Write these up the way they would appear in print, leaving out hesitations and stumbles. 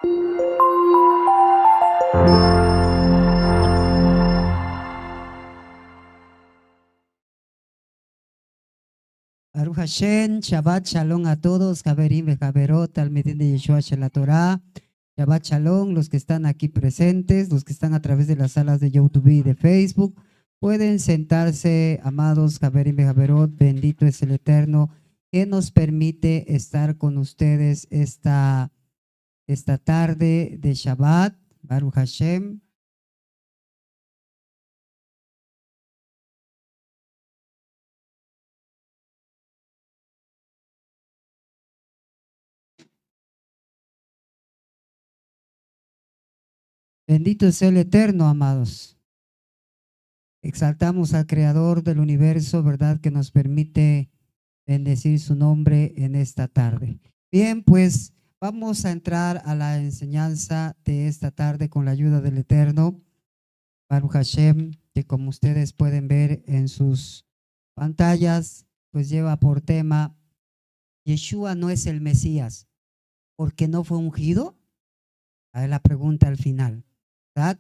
Baruch Hashem, Shabbat Shalom a todos, Javerim Bejaverot, Talmidim de Yeshua Shel Torah. Shabbat Shalom, los que están aquí presentes, los que están a través de las salas de YouTube y de Facebook, pueden sentarse, amados Javerim Bejaverot. Bendito es el Eterno que nos permite estar con ustedes esta tarde de Shabbat. Baruch Hashem. Bendito es el Eterno, amados. Exaltamos al Creador del universo, ¿verdad? Que nos permite bendecir su nombre en esta tarde. Bien, pues vamos a entrar a la enseñanza de esta tarde con la ayuda del Eterno. Baruch Hashem, que como ustedes pueden ver en sus pantallas, pues lleva por tema: Yeshua no es el Mesías porque no fue ungido. A ver la pregunta al final, ¿verdad?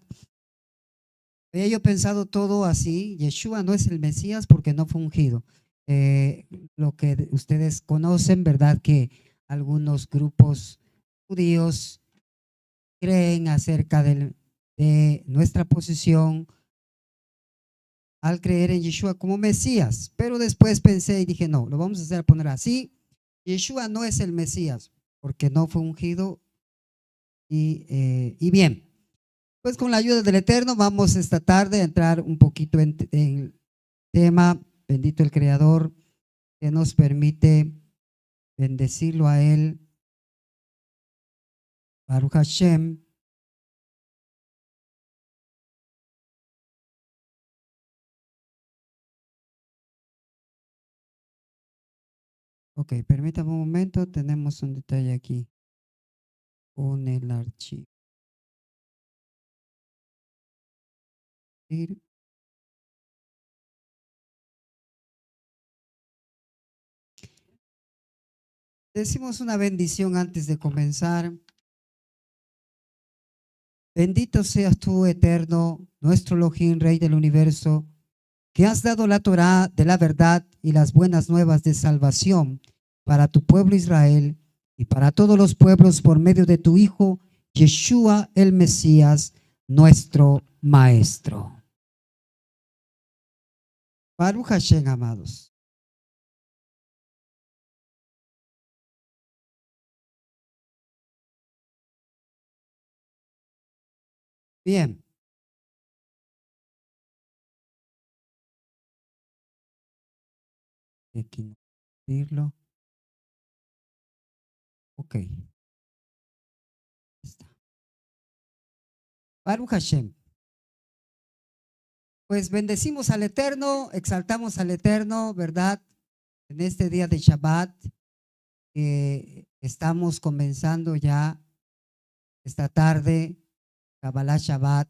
Había yo pensado todo así: Yeshua no es el Mesías porque no fue ungido. Lo que ustedes conocen, ¿verdad? Que algunos grupos judíos creen acerca de nuestra posición al creer en Yeshua como Mesías. Pero después pensé y dije, no, lo vamos a hacer poner así: Yeshua no es el Mesías porque no fue ungido. Y bien, pues con la ayuda del Eterno vamos esta tarde a entrar un poquito en el tema. Bendito el Creador que nos permite bendecirlo a Él. Baruch Hashem. Ok, permítame un momento, tenemos un detalle aquí con el archivo. Decimos una bendición antes de comenzar. Bendito seas tú, Eterno, nuestro Elohim, Rey del universo, que has dado la Torá de la verdad y las buenas nuevas de salvación para tu pueblo Israel y para todos los pueblos por medio de tu Hijo, Yeshua el Mesías, nuestro Maestro. Baruch Hashem, amados. Bien. Aquí no decirlo. Ok. Está. Baruch Hashem. Pues bendecimos al Eterno, exaltamos al Eterno, ¿verdad? En este día de Shabbat, estamos comenzando ya esta tarde, Kabbalah Shabbat.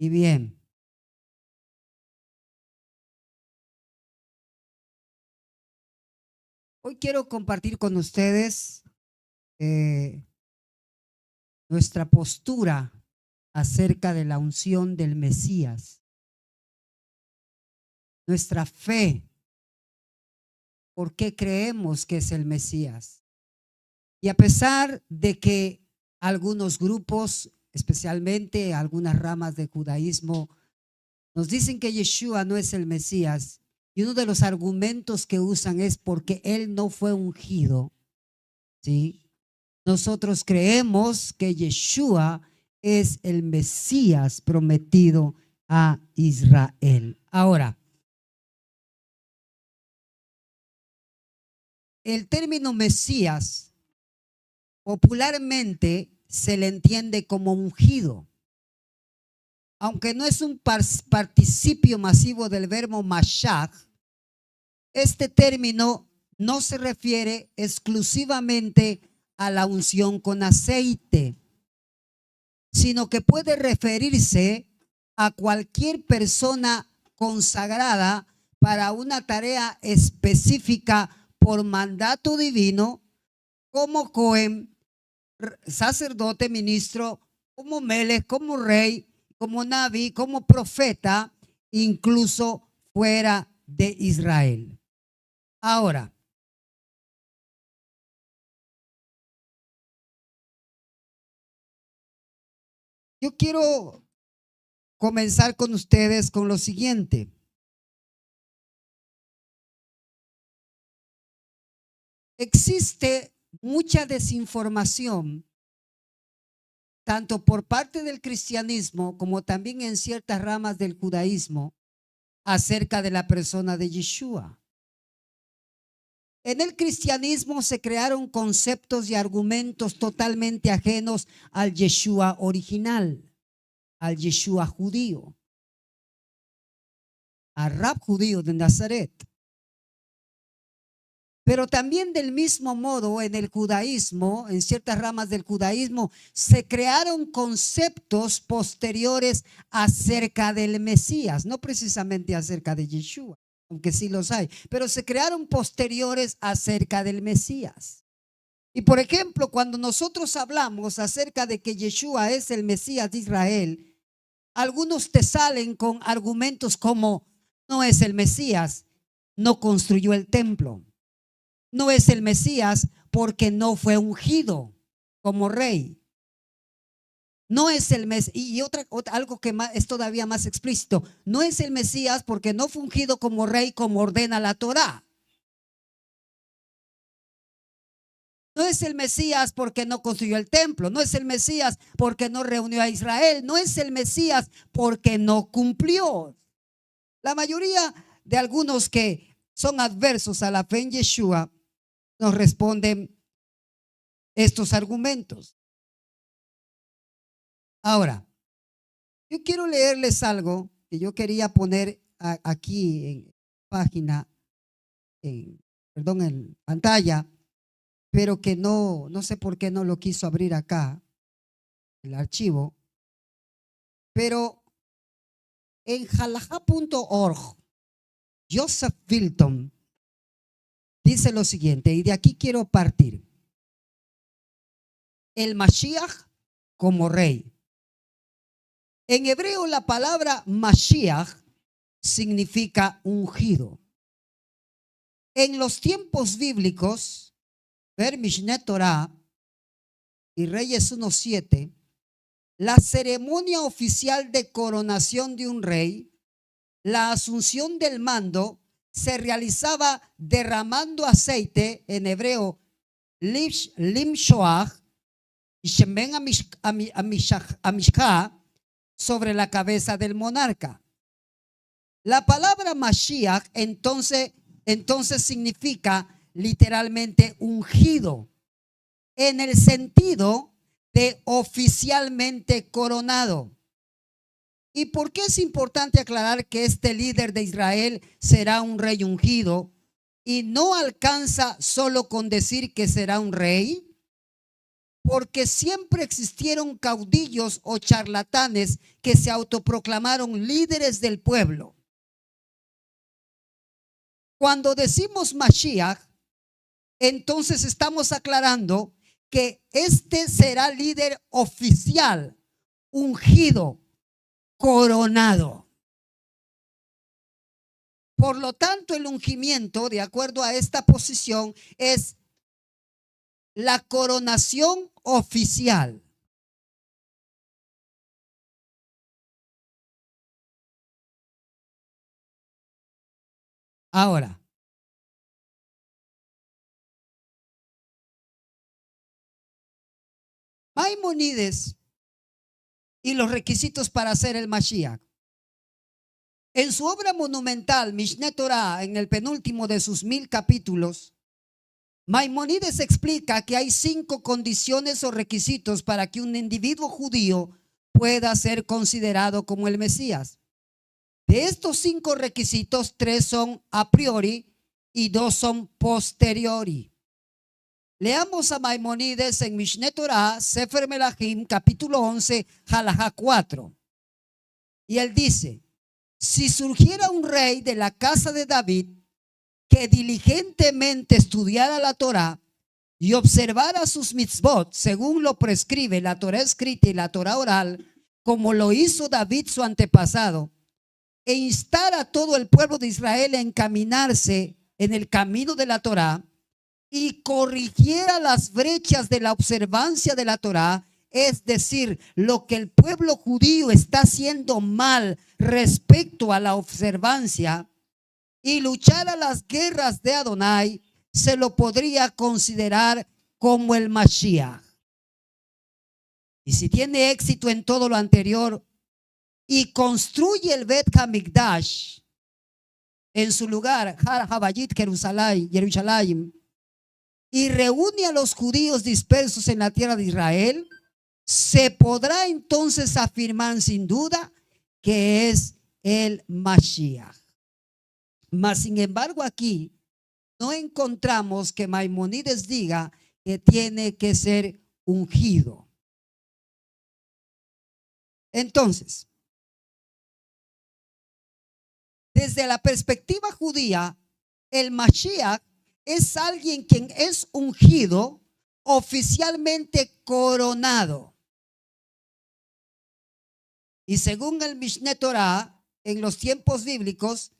Y bien, hoy quiero compartir con ustedes nuestra postura acerca de la unción del Mesías, nuestra fe, por qué creemos que es el Mesías. Y a pesar de que algunos grupos, especialmente algunas ramas de judaísmo, nos dicen que Yeshua no es el Mesías, y uno de los argumentos que usan es porque él no fue ungido, ¿sí? Nosotros creemos que Yeshua es el Mesías prometido a Israel. Ahora, el término Mesías popularmente se le entiende como ungido, aunque no es un participio masivo del verbo Mashiach. Este término no se refiere exclusivamente a la unción con aceite, sino que puede referirse a cualquier persona consagrada para una tarea específica por mandato divino, como Cohen, sacerdote, ministro, como Melech, como rey, como Naví, como profeta, incluso fuera de Israel. Ahora, yo quiero comenzar con ustedes con lo siguiente. Existe mucha desinformación, tanto por parte del cristianismo como también en ciertas ramas del judaísmo, acerca de la persona de Yeshua. En el cristianismo se crearon conceptos y argumentos totalmente ajenos al Yeshua original, al Yeshua judío, al Rab judío de Nazaret. Pero también del mismo modo en el judaísmo, en ciertas ramas del judaísmo, se crearon conceptos posteriores acerca del Mesías, no precisamente acerca de Yeshua, aunque sí los hay, pero se crearon posteriores acerca del Mesías. Y por ejemplo, cuando nosotros hablamos acerca de que Yeshua es el Mesías de Israel, algunos te salen con argumentos como: no es el Mesías, no construyó el templo. No es el Mesías porque no fue ungido como rey. No es el Mesías, y algo que es todavía más explícito, no es el Mesías porque no fue ungido como rey como ordena la Torá. No es el Mesías porque no construyó el templo. No es el Mesías porque no reunió a Israel. No es el Mesías porque no cumplió. La mayoría de algunos que son adversos a la fe en Yeshua nos responden estos argumentos. Ahora, yo quiero leerles algo que yo quería poner aquí en página, en pantalla, pero que no sé por qué no lo quiso abrir acá, el archivo. Pero en halajá.org, Joseph Wilton dice lo siguiente, y de aquí quiero partir: el Mashiach como rey. En hebreo la palabra Mashiach significa ungido. En los tiempos bíblicos, ver Mishneh Torah y Reyes 1:7, la ceremonia oficial de coronación de un rey, la asunción del mando, se realizaba derramando aceite, en hebreo limshoach, y shemen amishcha, sobre la cabeza del monarca. La palabra Mashiach entonces significa literalmente ungido, en el sentido de oficialmente coronado. ¿Y por qué es importante aclarar que este líder de Israel será un rey ungido y no alcanza solo con decir que será un rey? Porque siempre existieron caudillos o charlatanes que se autoproclamaron líderes del pueblo. Cuando decimos Mashiach, entonces estamos aclarando que este será líder oficial, ungido, coronado. Por lo tanto, el ungimiento, de acuerdo a esta posición, es la coronación oficial. Ahora, Maimónides y los requisitos para hacer el Mashiach. En su obra monumental, Mishneh Torah, en el penúltimo de sus 1000 capítulos, Maimónides explica que hay 5 condiciones o requisitos para que un individuo judío pueda ser considerado como el Mesías. De estos 5 requisitos, 3 son a priori y 2 son posteriori. Leamos a Maimónides en Mishneh Torah, Sefer Melahim, capítulo 11, halajá 4. Y él dice: si surgiera un rey de la casa de David que diligentemente estudiara la Torah, y observara sus mitzvot, según lo prescribe la Torá escrita y la Torá oral, como lo hizo David su antepasado, e instar a todo el pueblo de Israel a encaminarse en el camino de la Torá, y corrigiera las brechas de la observancia de la Torá, es decir, lo que el pueblo judío está haciendo mal respecto a la observancia, y luchara las guerras de Adonai, se lo podría considerar como el Mashiach. Y si tiene éxito en todo lo anterior y construye el Bet HaMikdash en su lugar, Har Habayit, Jerusalén, y reúne a los judíos dispersos en la tierra de Israel, se podrá entonces afirmar sin duda que es el Mashiach. Mas sin embargo aquí no encontramos que Maimónides diga que tiene que ser ungido. Entonces, desde la perspectiva judía, el Mashiach es alguien quien es ungido, oficialmente coronado. Y según el Mishneh Torah, en los tiempos bíblicos,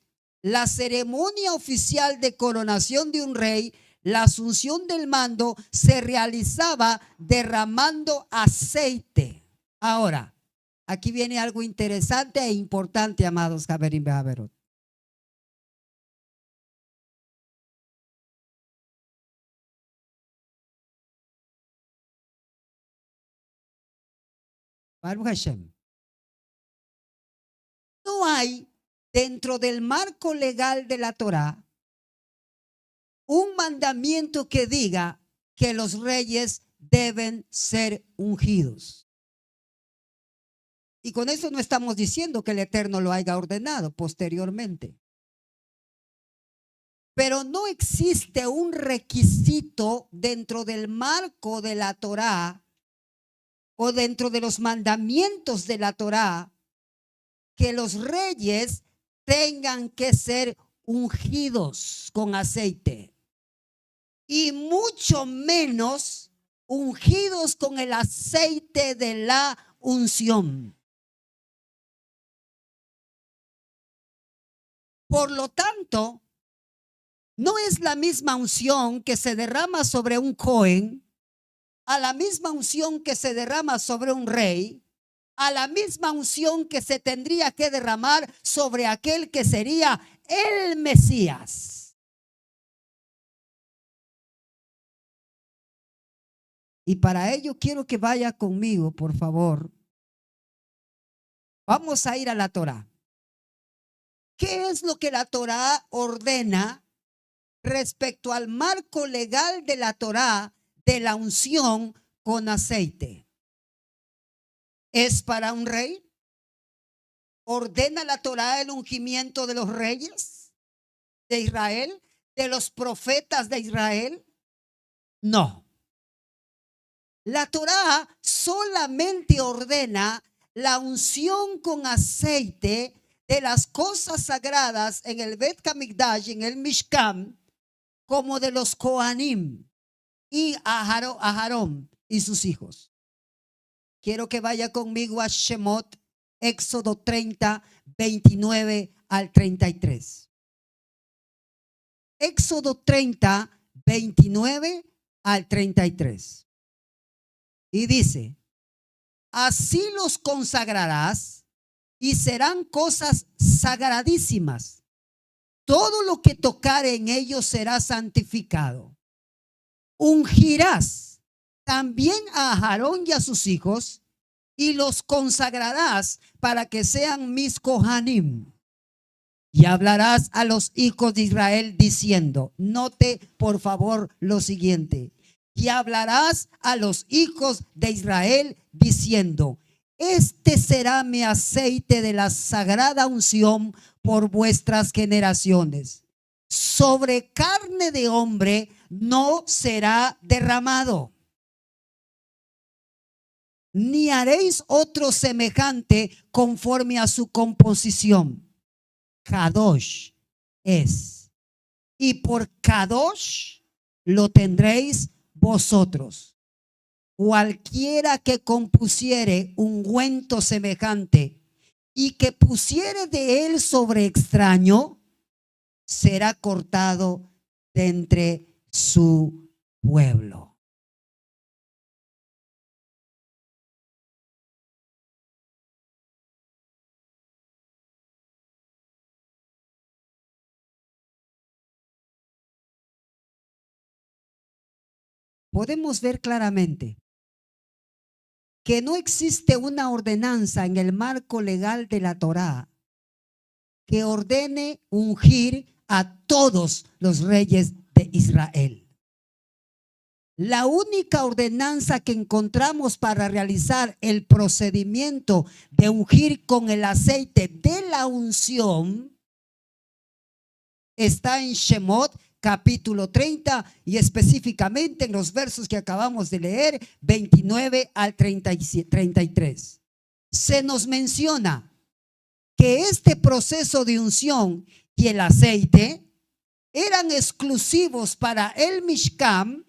la ceremonia oficial de coronación de un rey, la asunción del mando, se realizaba derramando aceite. Ahora, aquí viene algo interesante e importante, amados Javerim Behaverot. Baruch Hashem. No hay dentro del marco legal de la Torá un mandamiento que diga que los reyes deben ser ungidos. Y con eso no estamos diciendo que el Eterno lo haya ordenado posteriormente. Pero no existe un requisito dentro del marco de la Torá o dentro de los mandamientos de la Torá que los reyes tengan que ser ungidos con aceite, y mucho menos ungidos con el aceite de la unción. Por lo tanto, no es la misma unción que se derrama sobre un Cohen, a la misma unción que se derrama sobre un rey, a la misma unción que se tendría que derramar sobre aquel que sería el Mesías. Y para ello quiero que vaya conmigo, por favor. Vamos a ir a la Torá. ¿Qué es lo que la Torá ordena respecto al marco legal de la Torá de la unción con aceite? ¿Es para un rey? ¿Ordena la Torá el ungimiento de los reyes de Israel, de los profetas de Israel? No. La Torá solamente ordena la unción con aceite de las cosas sagradas en el Bet HaMikdash, en el Mishkan, como de los Kohanim y Aharón y sus hijos. Quiero que vaya conmigo a Shemot, Éxodo 30, 29 al 33. Éxodo 30, 29 al 33. Y dice: así los consagrarás y serán cosas sagradísimas. Todo lo que tocare en ellos será santificado. Ungirás también a Aarón y a sus hijos, y los consagrarás para que sean mis Kohanim. Y hablarás a los hijos de Israel diciendo, note por favor lo siguiente, y hablarás a los hijos de Israel diciendo, este será mi aceite de la sagrada unción por vuestras generaciones. Sobre carne de hombre no será derramado, ni haréis otro semejante conforme a su composición. Kadosh es, y por Kadosh lo tendréis vosotros. Cualquiera que compusiere ungüento semejante y que pusiere de él sobre extraño, será cortado de entre su pueblo. Podemos ver claramente que no existe una ordenanza en el marco legal de la Torá que ordene ungir a todos los reyes de Israel. La única ordenanza que encontramos para realizar el procedimiento de ungir con el aceite de la unción está en Shemot capítulo 30 y específicamente en los versos que acabamos de leer, 29 al 33. Se nos menciona que este proceso de unción y el aceite eran exclusivos para el Mishkan,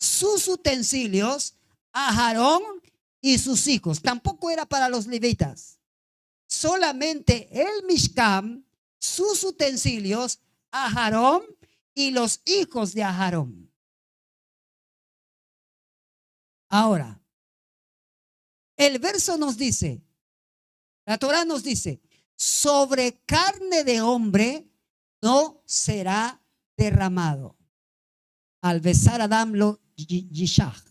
sus utensilios, Aarón y sus hijos. Tampoco era para los levitas. Solamente el Mishkan, sus utensilios, Aarón y los hijos de Aarón. Ahora, el verso nos dice, la Torá nos dice, sobre carne de hombre no será derramado. Al besar a Adán lo yishach.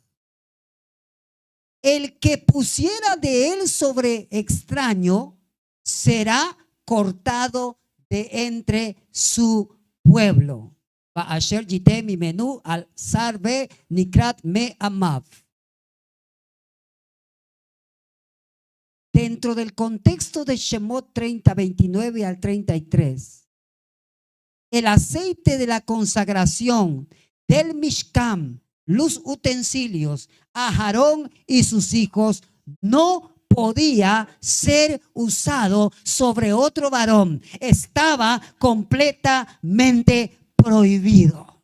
El que pusiera de él sobre extraño será cortado de entre su pueblo. Asher yite mi menú al sarbe nikrat me amav. Dentro del contexto de Shemot 30, 29 al 33, el aceite de la consagración del Mishkan, los utensilios, Aarón y sus hijos, no podía ser usado sobre otro varón. Estaba completamente prohibido.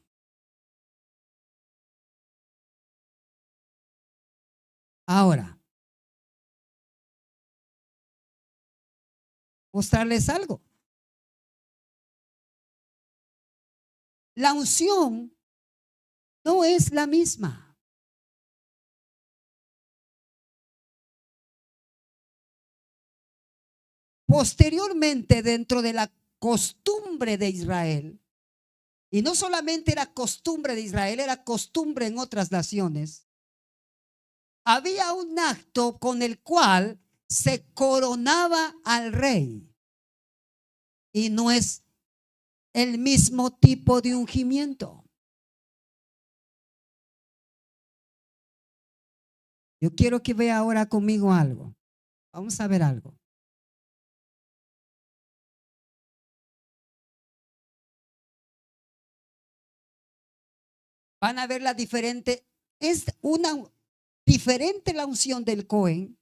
Ahora, mostrarles algo. La unción no es la misma. Posteriormente, dentro de la costumbre de Israel, y no solamente era costumbre de Israel, era costumbre en otras naciones, había un acto con el cual se coronaba al rey. Y no es el mismo tipo de ungimiento. Yo quiero que vea ahora conmigo algo. Vamos a ver algo. Van a ver la diferente. Es una diferente la unción del Cohen,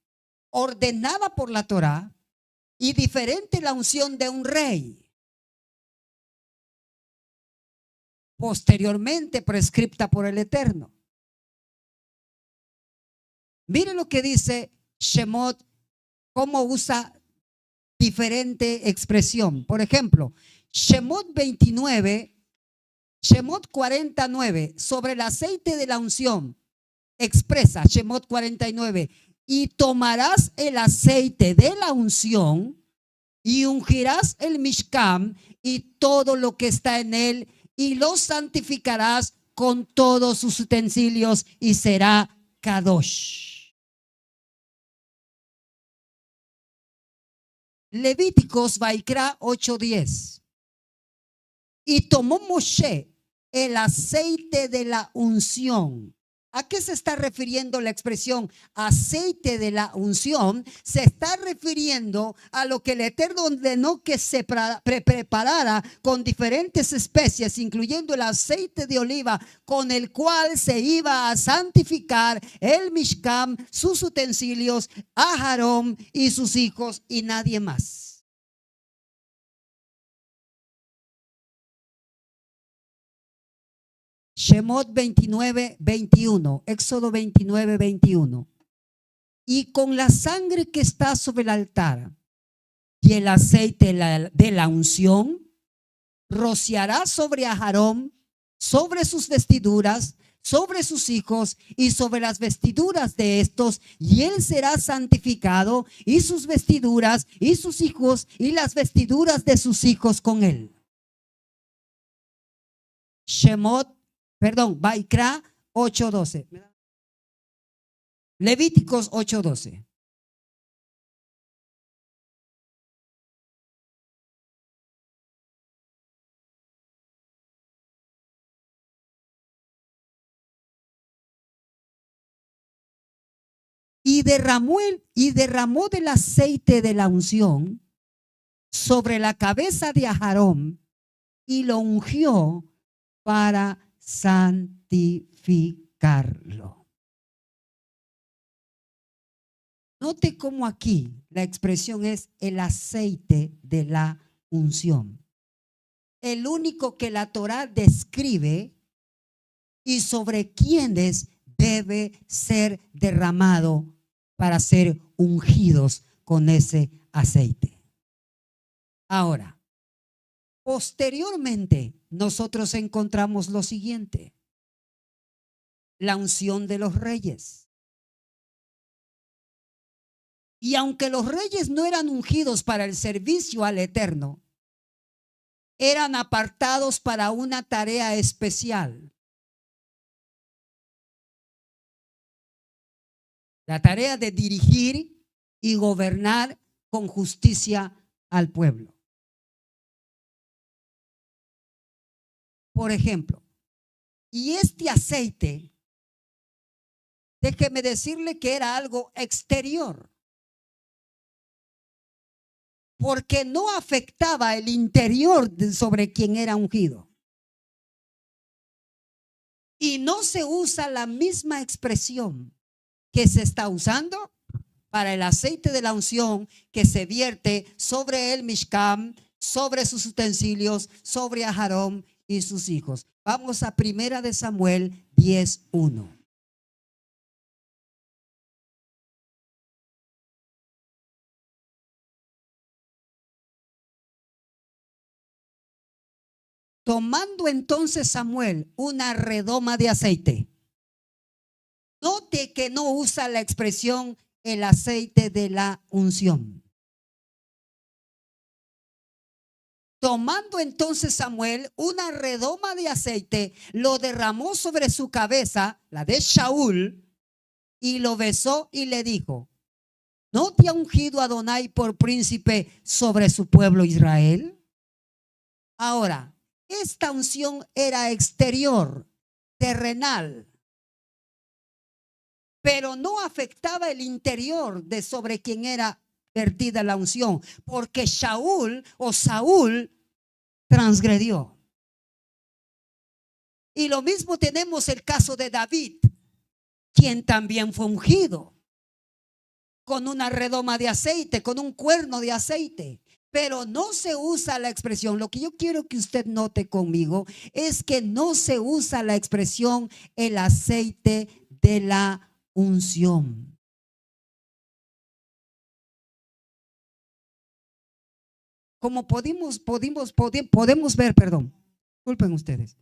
ordenada por la Torá, y diferente la unción de un rey, posteriormente prescripta por el Eterno. Mire lo que dice Shemot, cómo usa diferente expresión. Por ejemplo, Shemot 29, Shemot 49, sobre el aceite de la unción, expresa Shemot 49, y tomarás el aceite de la unción y ungirás el Mishkan y todo lo que está en él y lo santificarás con todos sus utensilios y será Kadosh. Levíticos Vaikra 8:10. Y tomó Moshe el aceite de la unción. ¿A qué se está refiriendo la expresión aceite de la unción? Se está refiriendo a lo que el Eterno ordenó que se preparara con diferentes especies, incluyendo el aceite de oliva, con el cual se iba a santificar el Mishkan, sus utensilios, Aarón y sus hijos y nadie más. Shemot 29:21, Éxodo 29:21. Y con la sangre que está sobre el altar y el aceite de la unción, rociará sobre Aarón, sobre sus vestiduras, sobre sus hijos y sobre las vestiduras de estos, y él será santificado, y sus vestiduras y sus hijos y las vestiduras de sus hijos con él. Vaikra 8:12. Levíticos 8:12. Y derramó del aceite de la unción sobre la cabeza de Aarón y lo ungió para santificarlo. Note cómo aquí la expresión es el aceite de la unción. El único que la Torá describe y sobre quienes debe ser derramado para ser ungidos con ese aceite. Ahora, posteriormente nosotros encontramos lo siguiente: la unción de los reyes. Y aunque los reyes no eran ungidos para el servicio al Eterno, eran apartados para una tarea especial. La tarea de dirigir y gobernar con justicia al pueblo. Por ejemplo, y este aceite, déjeme decirle que era algo exterior, porque no afectaba el interior sobre quien era ungido. Y no se usa la misma expresión que se está usando para el aceite de la unción que se vierte sobre el Mishkan, sobre sus utensilios, sobre Aarón y sus hijos. Vamos a 1 Samuel 10:1. Tomando entonces Samuel una redoma de aceite. Note que no usa la expresión el aceite de la unción. Tomando entonces Samuel una redoma de aceite, lo derramó sobre su cabeza, la de Shaul, y lo besó y le dijo: ¿no te ha ungido Adonai por príncipe sobre su pueblo Israel? Ahora, esta unción era exterior, terrenal, pero no afectaba el interior de sobre quien era vertida la unción, porque Saúl transgredió. Y lo mismo tenemos el caso de David, quien también fue ungido con una redoma de aceite, con un cuerno de aceite. Pero no se usa la expresión. Lo que yo quiero que usted note conmigo es que no se usa la expresión el aceite de la unción. Como podemos ver, perdón, disculpen ustedes.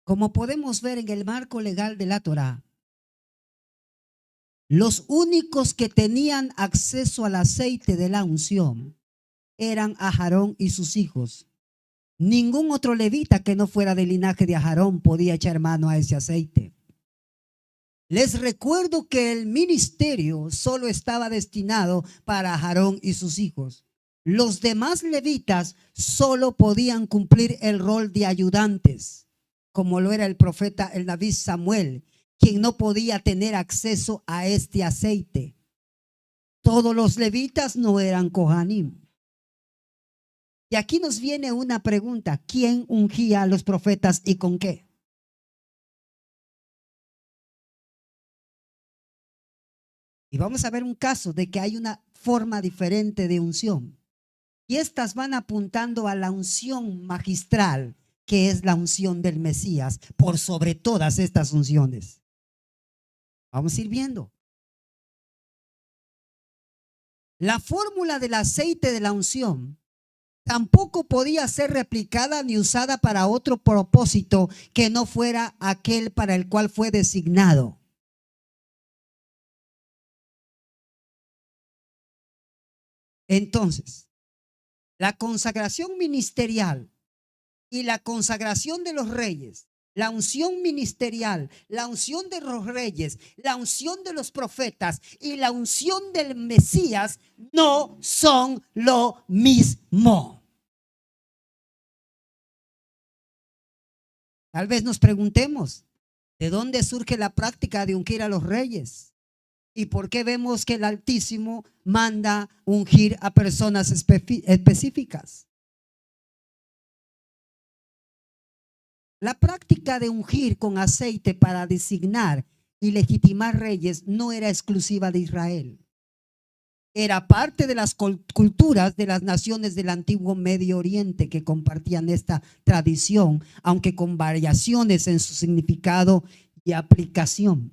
Como podemos ver en el marco legal de la Torá, los únicos que tenían acceso al aceite de la unción eran Aarón y sus hijos. Ningún otro levita que no fuera del linaje de Aarón podía echar mano a ese aceite. Les recuerdo que el ministerio solo estaba destinado para Aarón y sus hijos. Los demás levitas solo podían cumplir el rol de ayudantes, como lo era el profeta, el David Samuel, quien no podía tener acceso a este aceite. Todos los levitas no eran Kohanim. Y aquí nos viene una pregunta: ¿quién ungía a los profetas y con qué? Y vamos a ver un caso de que hay una forma diferente de unción. Y estas van apuntando a la unción magistral, que es la unción del Mesías, por sobre todas estas unciones. Vamos a ir viendo. La fórmula del aceite de la unción tampoco podía ser replicada ni usada para otro propósito que no fuera aquel para el cual fue designado. Entonces, la consagración ministerial y la consagración de los reyes, la unción ministerial, la unción de los reyes, la unción de los profetas y la unción del Mesías no son lo mismo. Tal vez nos preguntemos, ¿de dónde surge la práctica de ungir a los reyes? ¿Y por qué vemos que el Altísimo manda ungir a personas específicas? La práctica de ungir con aceite para designar y legitimar reyes no era exclusiva de Israel. Era parte de las culturas de las naciones del antiguo Medio Oriente que compartían esta tradición, aunque con variaciones en su significado y aplicación.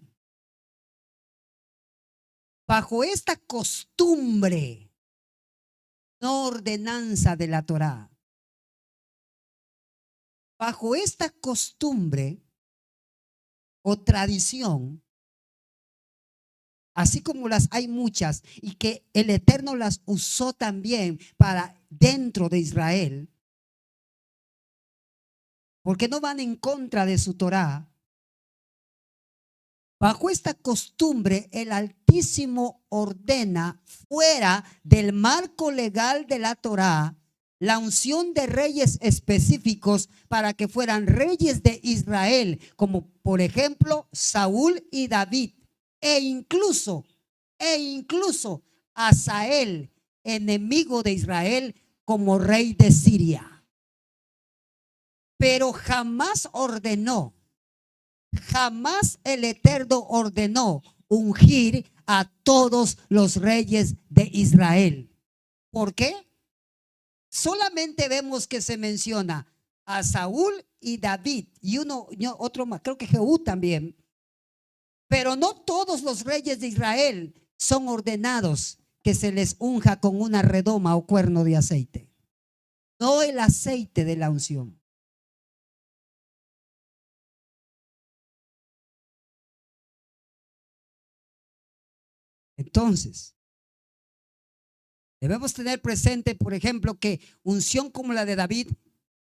Bajo esta costumbre, no ordenanza de la Torá, bajo esta costumbre o tradición, así como las hay muchas y que el Eterno las usó también para dentro de Israel, porque no van en contra de su Torá. Bajo esta costumbre, el Altísimo ordena fuera del marco legal de la Torá la unción de reyes específicos para que fueran reyes de Israel, como por ejemplo Saúl y David, e incluso Asael, enemigo de Israel, como rey de Siria. Pero jamás el Eterno ordenó ungir a todos los reyes de Israel. ¿Por qué? Solamente vemos que se menciona a Saúl y David y otro más, creo que Jehú también. Pero no todos los reyes de Israel son ordenados que se les unja con una redoma o cuerno de aceite. No el aceite de la unción. Entonces, debemos tener presente, por ejemplo, que unción como la de David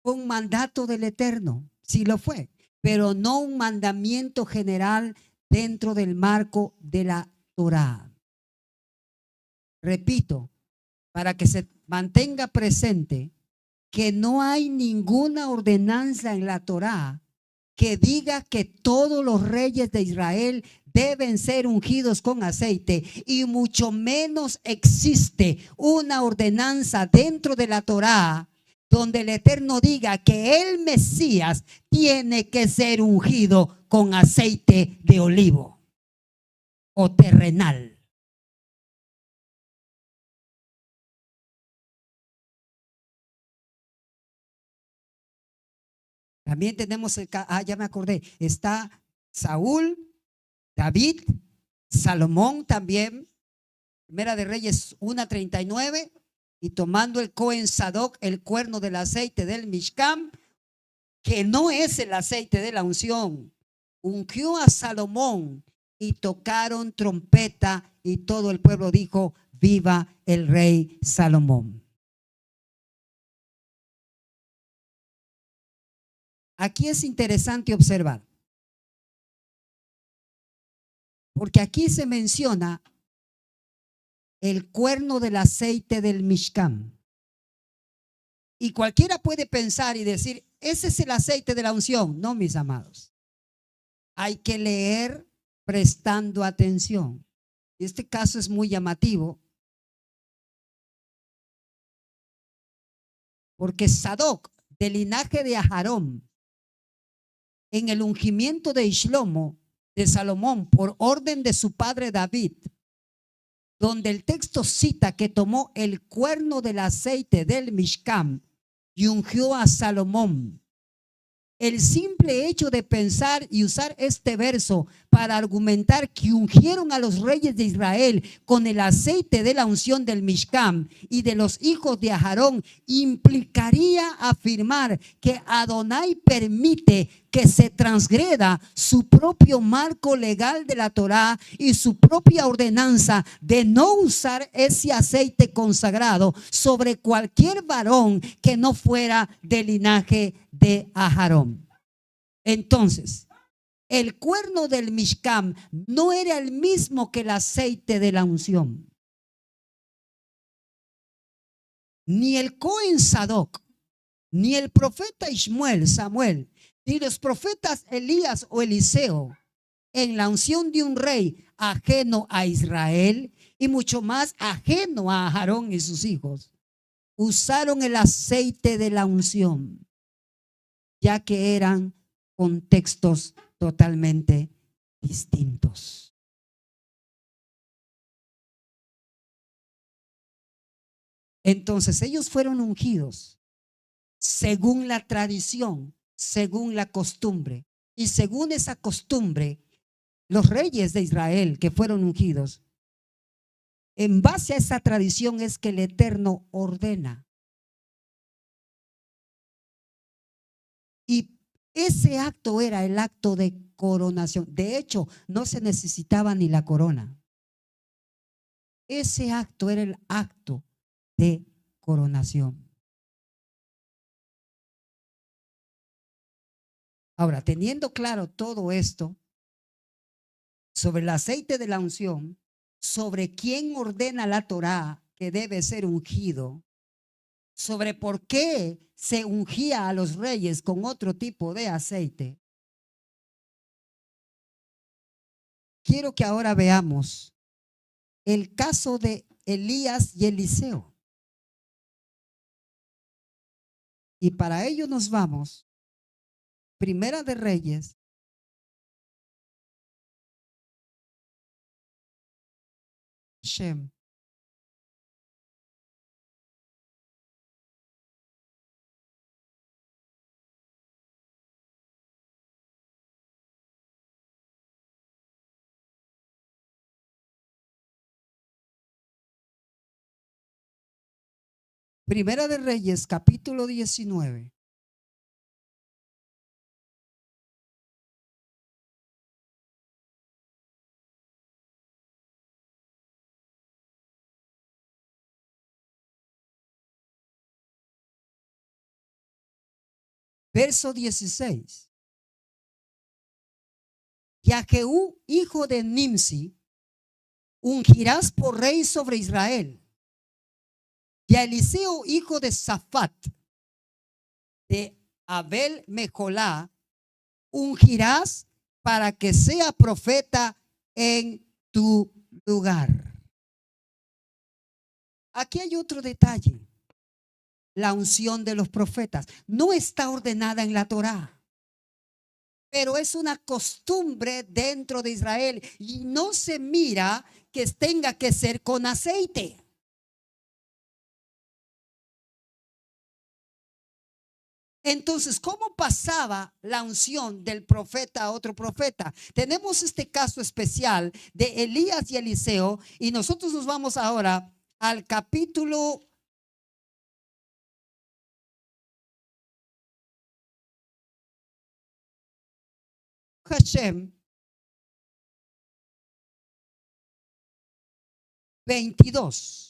fue un mandato del Eterno, sí lo fue, pero no un mandamiento general dentro del marco de la Torá. Repito, para que se mantenga presente que no hay ninguna ordenanza en la Torá que diga que todos los reyes de Israel deben ser ungidos con aceite, y mucho menos existe una ordenanza dentro de la Torá donde el Eterno diga que el Mesías tiene que ser ungido con aceite de olivo o terrenal. También tenemos, ya me acordé, está Saúl, David, Salomón también, Primera de Reyes 1:39, y tomando el Cohen Sadoc el cuerno del aceite del Mishkan, que no es el aceite de la unción, ungió a Salomón y tocaron trompeta y todo el pueblo dijo: viva el rey Salomón. Aquí es interesante observar, porque aquí se menciona el cuerno del aceite del Mishkan. Y cualquiera puede pensar y decir: ese es el aceite de la unción. No, mis amados. Hay que leer prestando atención. Y este caso es muy llamativo, porque Sadoc, del linaje de Aharón, en el ungimiento de Shlomo, de Salomón, por orden de su padre David, donde el texto cita que tomó el cuerno del aceite del Mishkan y ungió a Salomón. El simple hecho de pensar y usar este verso para argumentar que ungieron a los reyes de Israel con el aceite de la unción del Mishkan y de los hijos de Aarón implicaría afirmar que Adonai permite que se transgreda su propio marco legal de la Torá y su propia ordenanza de no usar ese aceite consagrado sobre cualquier varón que no fuera del linaje de Aarón. Entonces, el cuerno del Mishkan no era el mismo que el aceite de la unción. Ni el Cohen Sadoc, ni el profeta Ishmael, Samuel, ni los profetas Elías o Eliseo, en la unción de un rey ajeno a Israel y mucho más ajeno a Aarón y sus hijos, usaron el aceite de la unción, ya que eran contextos totalmente distintos. Entonces ellos fueron ungidos según la tradición, según la costumbre, y según esa costumbre, los reyes de Israel que fueron ungidos, en base a esa tradición es que el Eterno ordena. Y ese acto era el acto de coronación. De hecho, no se necesitaba ni la corona. Ese acto era el acto de coronación. Ahora, teniendo claro todo esto sobre el aceite de la unción, sobre quién ordena la Torá que debe ser ungido, sobre por qué se ungía a los reyes con otro tipo de aceite, quiero que ahora veamos el caso de Elías y Eliseo. Y para ello nos vamos, Primera de Reyes, Shem. Primera de Reyes, capítulo 19. Verso 16. Y a Jehú, hijo de Nimsi, ungirás por rey sobre Israel. Y a Eliseo, hijo de Safat, de Abel Mejolá, ungirás para que sea profeta en tu lugar. Aquí hay otro detalle. La unción de los profetas no está ordenada en la Torá, pero es una costumbre dentro de Israel y no se mira que tenga que ser con aceite. Entonces, ¿cómo pasaba la unción del profeta a otro profeta? Tenemos este caso especial de Elías y Eliseo y nosotros nos vamos ahora al capítulo Hashem 22.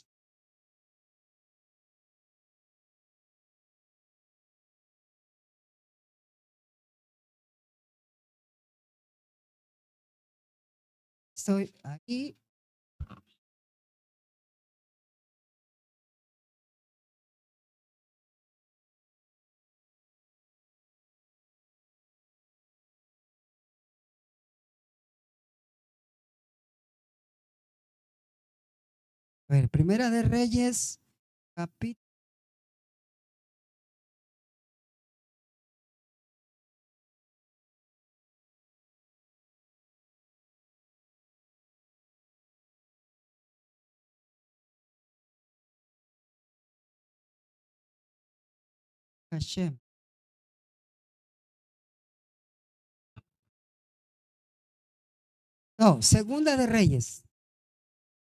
Estoy aquí. A ver, Primera de Reyes, capítulo. Hashem. No, Segunda de Reyes.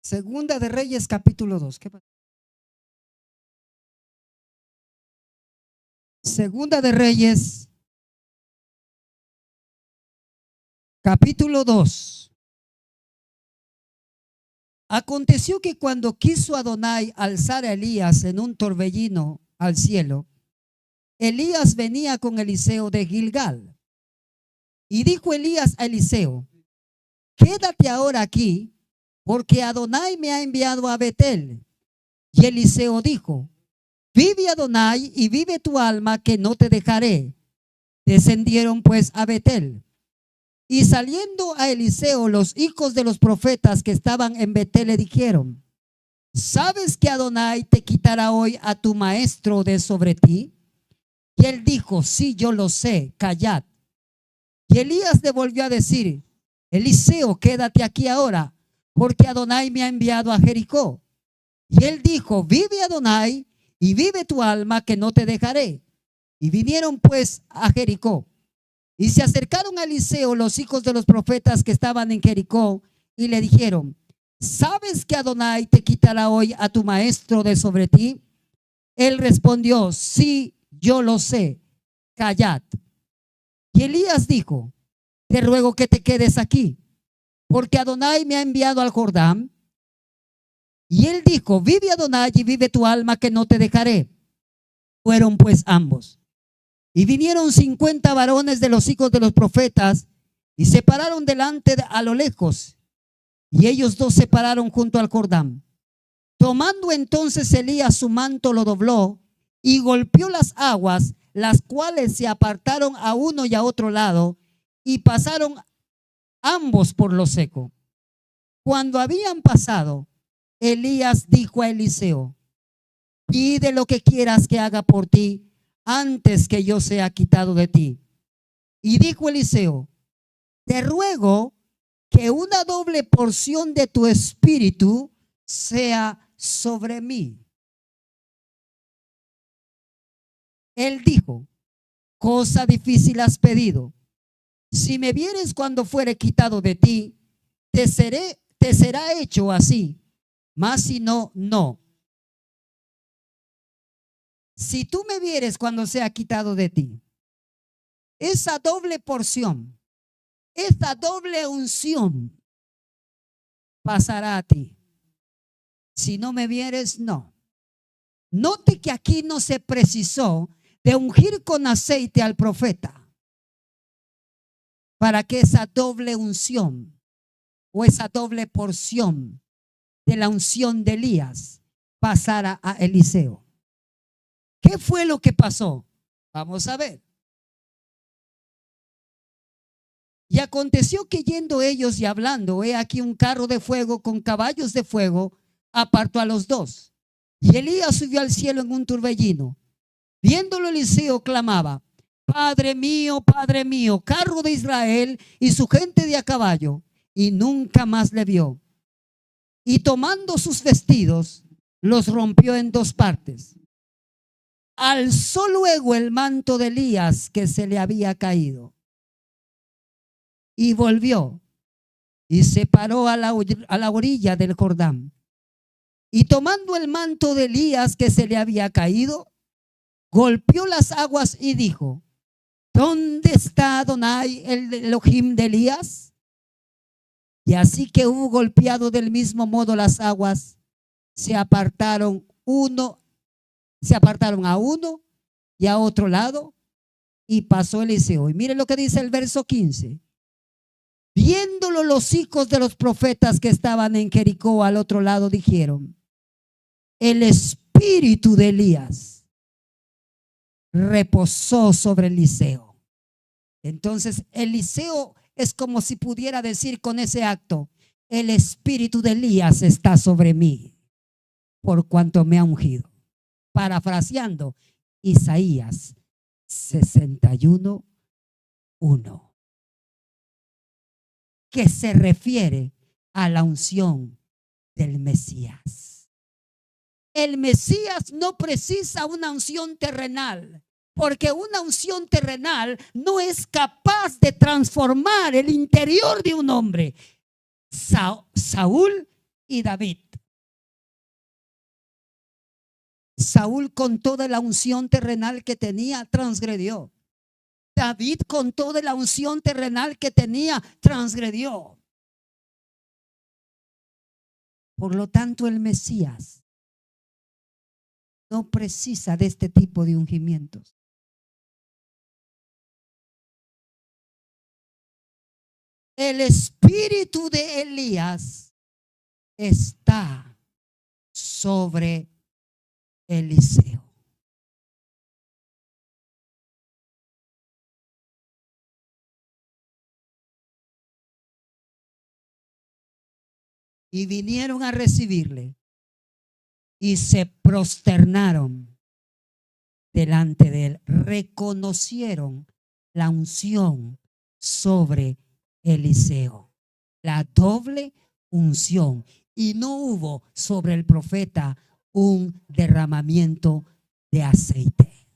Segunda de Reyes, capítulo 2. ¿Qué pasa? Segunda de Reyes, capítulo 2. Aconteció que cuando quiso Adonai alzar a Elías en un torbellino al cielo, Elías venía con Eliseo de Gilgal. Y dijo Elías a Eliseo: quédate ahora aquí, porque Adonai me ha enviado a Betel. Y Eliseo dijo: vive Adonai y vive tu alma, que no te dejaré. Descendieron pues a Betel. Y saliendo a Eliseo, los hijos de los profetas que estaban en Betel le dijeron: ¿sabes que Adonai te quitará hoy a tu maestro de sobre ti? Y él dijo: sí, yo lo sé, callad. Y Elías le volvió a decir: Eliseo, quédate aquí ahora, porque Adonai me ha enviado a Jericó. Y él dijo: vive Adonai y vive tu alma, que no te dejaré. Y vinieron pues a Jericó. Y se acercaron a Eliseo los hijos de los profetas que estaban en Jericó y le dijeron: ¿sabes que Adonai te quitará hoy a tu maestro de sobre ti? Él respondió: sí, yo lo sé, callad. Y Elías dijo: te ruego que te quedes aquí, porque Adonai me ha enviado al Jordán. Y él dijo: vive Adonai y vive tu alma, que no te dejaré. Fueron pues ambos. Y vinieron 50 varones de los hijos de los profetas y se pararon delante a lo lejos. Y ellos dos se pararon junto al Jordán. Tomando entonces Elías su manto, lo dobló y golpeó las aguas, las cuales se apartaron a uno y a otro lado, y pasaron ambos por lo seco. Cuando habían pasado, Elías dijo a Eliseo: pide lo que quieras que haga por ti antes que yo sea quitado de ti. Y dijo Eliseo: te ruego que una doble porción de tu espíritu sea sobre mí. Él dijo: cosa difícil has pedido. Si me vieres cuando fuere quitado de ti, te será hecho así. Mas si no, no. Si tú me vieres cuando sea quitado de ti, esa doble porción, esa doble unción pasará a ti. Si no me vieres, no. Note que aquí no se precisó de ungir con aceite al profeta para que esa doble unción o esa doble porción de la unción de Elías pasara a Eliseo. ¿Qué fue lo que pasó? Vamos a ver. Y aconteció que yendo ellos y hablando, he aquí un carro de fuego con caballos de fuego apartó a los dos. Y Elías subió al cielo en un torbellino. Viéndolo, Eliseo clamaba: Padre mío, carro de Israel y su gente de a caballo. Y nunca más le vio. Y tomando sus vestidos, los rompió en dos partes. Alzó luego el manto de Elías que se le había caído. Y volvió y se paró a la orilla del Jordán. Y tomando el manto de Elías que se le había caído, golpeó las aguas y dijo: ¿dónde está Adonai, el Elohim de Elías? Y así que hubo golpeado del mismo modo las aguas, se apartaron a uno y a otro lado, y pasó Eliseo. Y mire lo que dice el verso 15. Viéndolo los hijos de los profetas que estaban en Jericó al otro lado dijeron: el espíritu de Elías reposó sobre Eliseo. Entonces Eliseo es como si pudiera decir con ese acto: el espíritu de Elías está sobre mí, por cuanto me ha ungido. Parafraseando Isaías 61:1, que se refiere a la unción del Mesías. El Mesías no precisa una unción terrenal Porque una unción terrenal no es capaz de transformar el interior de un hombre. Saúl y David. Saúl, con toda la unción terrenal que tenía, transgredió. David, con toda la unción terrenal que tenía, transgredió. Por lo tanto, el Mesías no precisa de este tipo de ungimientos. El espíritu de Elías está sobre Eliseo. Y vinieron a recibirle y se prosternaron delante de él. Reconocieron la unción sobre Eliseo, la doble unción. Y no hubo sobre el profeta un derramamiento de aceite.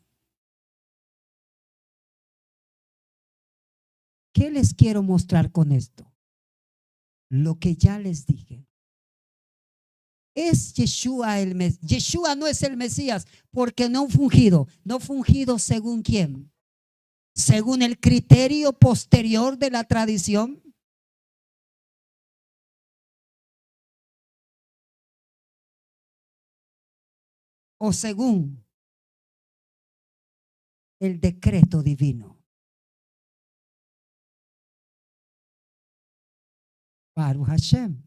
¿Qué les quiero mostrar con esto? Lo que ya les dije. ¿Es Yeshua el Mesías? Yeshua no es el Mesías porque no fungido. ¿No fungido según quién? ¿Según el criterio posterior de la tradición? ¿O según el decreto divino? Baruch Hashem.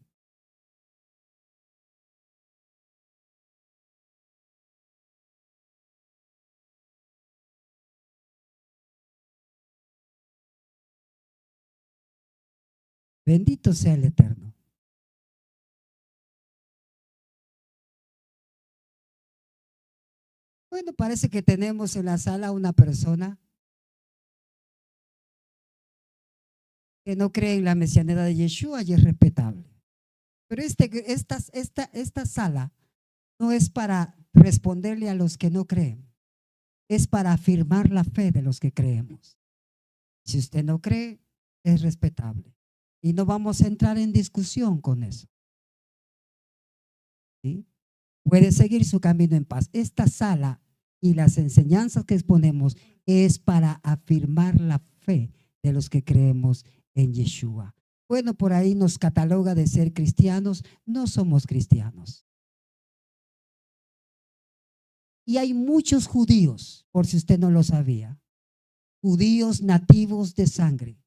Bendito sea el Eterno. Bueno, parece que tenemos en la sala una persona que no cree en la mesianidad de Yeshua y es respetable. Pero esta sala no es para responderle a los que no creen, es para afirmar la fe de los que creemos. Si usted no cree, es respetable. Y no vamos a entrar en discusión con eso. ¿Sí? Puede seguir su camino en paz. Esta sala y las enseñanzas que exponemos es para afirmar la fe de los que creemos en Yeshua. Bueno, por ahí nos cataloga de ser cristianos. No somos cristianos. Y hay muchos judíos, por si usted no lo sabía, judíos nativos de sangre,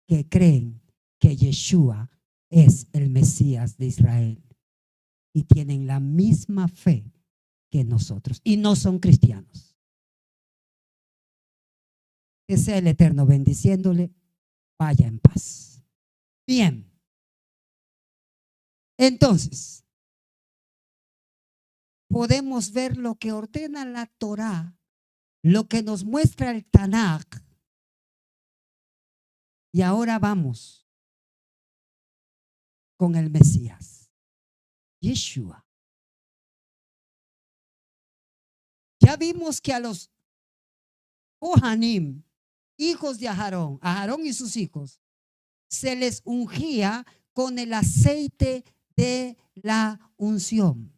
que creen que Yeshua es el Mesías de Israel y tienen la misma fe que nosotros y no son cristianos. Que sea el Eterno bendiciéndole. Vaya en paz. Bien. Entonces, podemos ver lo que ordena la Torá, lo que nos muestra el Tanakh. Y ahora vamos con el Mesías, Yeshua. Ya vimos que a los Kohanim, hijos de Aarón y sus hijos, se les ungía con el aceite de la unción.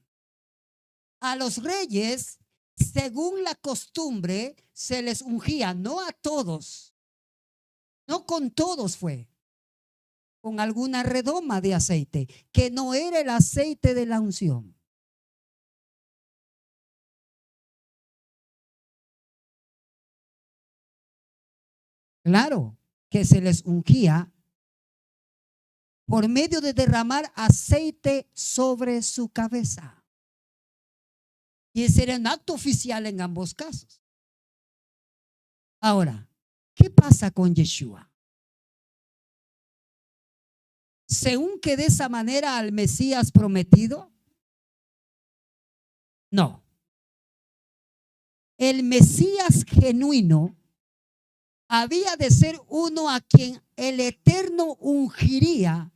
A los reyes, según la costumbre, se les ungía, no a todos, no con todos fue, con alguna redoma de aceite, que no era el aceite de la unción. Claro que se les ungía por medio de derramar aceite sobre su cabeza. Y ese era un acto oficial en ambos casos. Ahora, ¿qué pasa con Yeshua? ¿Se unge de esa manera al Mesías prometido? No. El Mesías genuino había de ser uno a quien el Eterno ungiría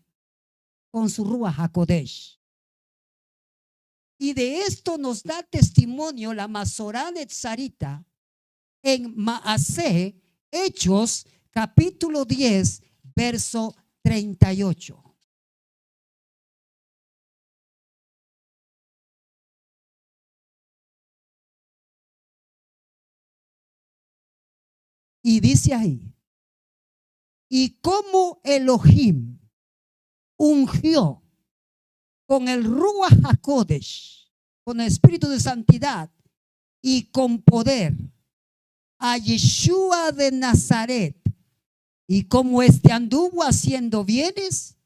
con su Ruach HaKodesh. Y de esto nos da testimonio la Masorá Netzarita, en Maasé, Hechos, capítulo 10, verso 38. Y dice ahí, y como Elohim ungió con el Ruach HaKodesh, con el espíritu de santidad y con poder a Yeshua de Nazaret, y como este anduvo haciendo bienes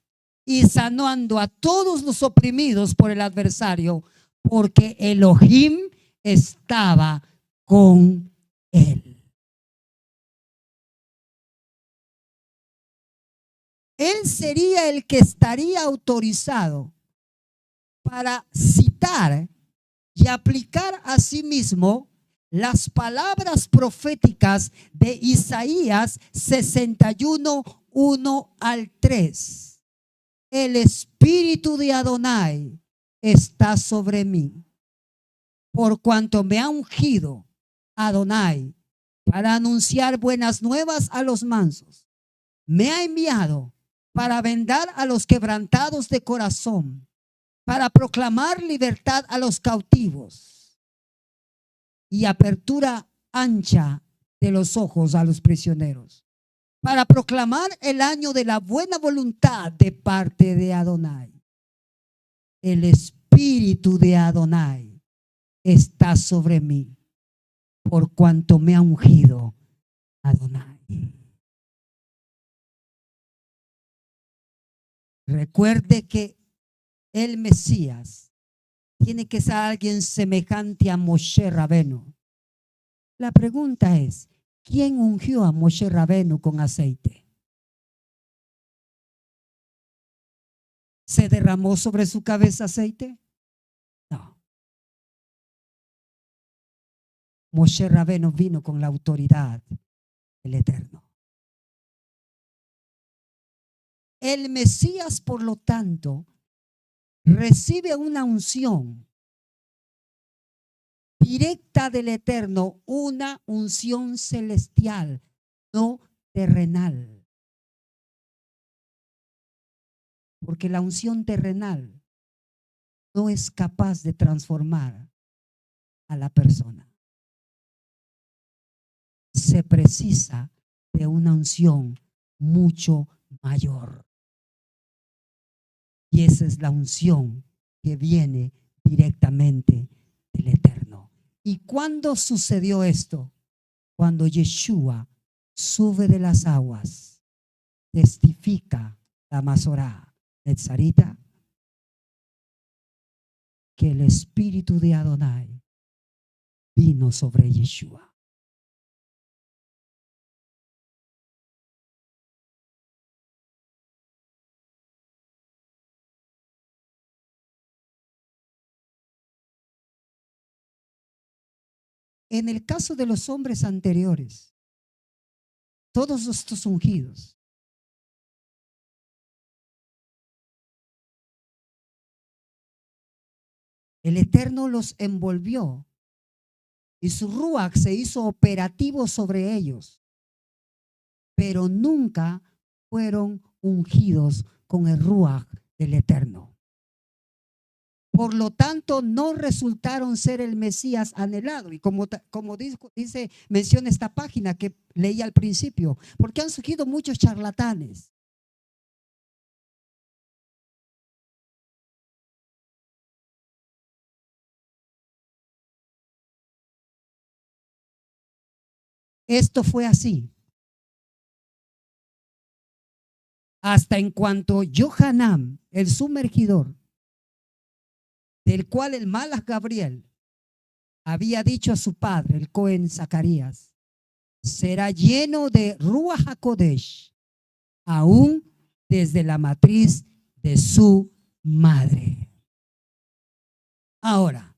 y sanando a todos los oprimidos por el adversario, porque Elohim estaba con él. Él sería el que estaría autorizado para citar y aplicar a sí mismo las palabras proféticas de Isaías 61, 1 al 3. El espíritu de Adonai está sobre mí, por cuanto me ha ungido Adonai para anunciar buenas nuevas a los mansos. Me ha enviado para vendar a los quebrantados de corazón, para proclamar libertad a los cautivos y apertura ancha de los ojos a los prisioneros, para proclamar el año de la buena voluntad de parte de Adonai. El espíritu de Adonai está sobre mí, por cuanto me ha ungido Adonai. Recuerde que el Mesías tiene que ser alguien semejante a Moshe Rabenu. La pregunta es, ¿quién ungió a Moshe Rabenu con aceite? ¿Se derramó sobre su cabeza aceite? No. Moshe Rabenu vino con la autoridad del Eterno. El Mesías, por lo tanto, recibe una unción directa del Eterno, una unción celestial, no terrenal. Porque la unción terrenal no es capaz de transformar a la persona. Se precisa de una unción mucho mayor. Y esa es la unción que viene directamente del Eterno. ¿Y cuándo sucedió esto? Cuando Yeshua sube de las aguas, testifica la Masorá Netzarita que el espíritu de Adonai vino sobre Yeshua. En el caso de los hombres anteriores, todos estos ungidos, el Eterno los envolvió y su Ruach se hizo operativo sobre ellos, pero nunca fueron ungidos con el Ruach del Eterno. Por lo tanto, no resultaron ser el Mesías anhelado. Y como dice, menciona esta página que leí al principio, porque han surgido muchos charlatanes. Esto fue así hasta en cuanto Johanán, el sumergidor, del cual el Malach Gabriel había dicho a su padre, el Cohen Zacarías, será lleno de Ruach HaKodesh, aún desde la matriz de su madre. Ahora,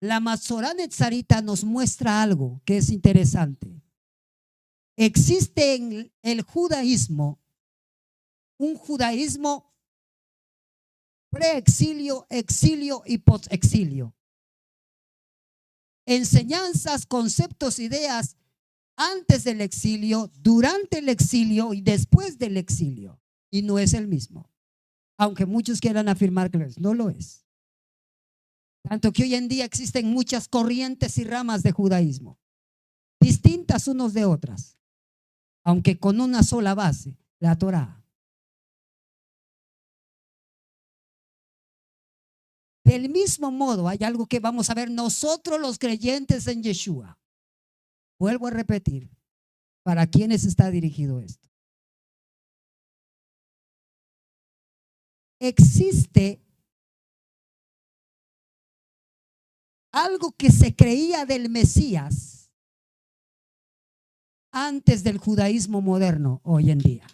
la Masorá Netzarita nos muestra algo que es interesante. Existe en el judaísmo un judaísmo preexilio, exilio y postexilio. enseñanzas, conceptos, ideas antes del exilio, durante el exilio y después del exilio. Y no es el mismo. Aunque muchos quieran afirmar que lo es, no lo es. Tanto que hoy en día existen muchas corrientes y ramas de judaísmo, distintas unos de otras, aunque con una sola base, la Torá. Del mismo modo, hay algo que vamos a ver nosotros los creyentes en Yeshua. Vuelvo a repetir, ¿para quiénes está dirigido esto? Existe algo que se creía del Mesías antes del judaísmo moderno hoy en día.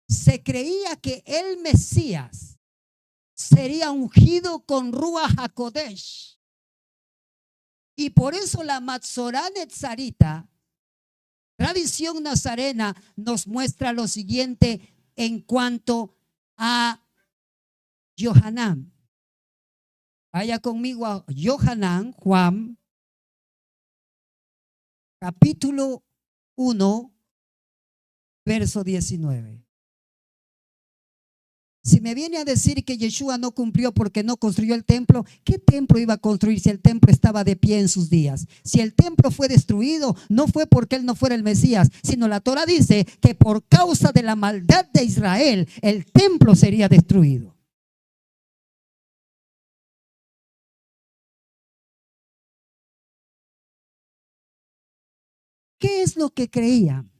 Se creía que el Mesías sería ungido con Ruach HaKodesh. Y por eso la Matzorá Netzarita, tradición nazarena, nos muestra lo siguiente en cuanto a Yohanan. Vaya conmigo a Yohanan, Juan, capítulo 1, verso 19. Si me viene a decir que Yeshua no cumplió porque no construyó el templo, ¿qué templo iba a construir si el templo estaba de pie en sus días? Si el templo fue destruido, no fue porque él no fuera el Mesías, sino la Torah dice que por causa de la maldad de Israel, el templo sería destruido. ¿Qué es lo que creían?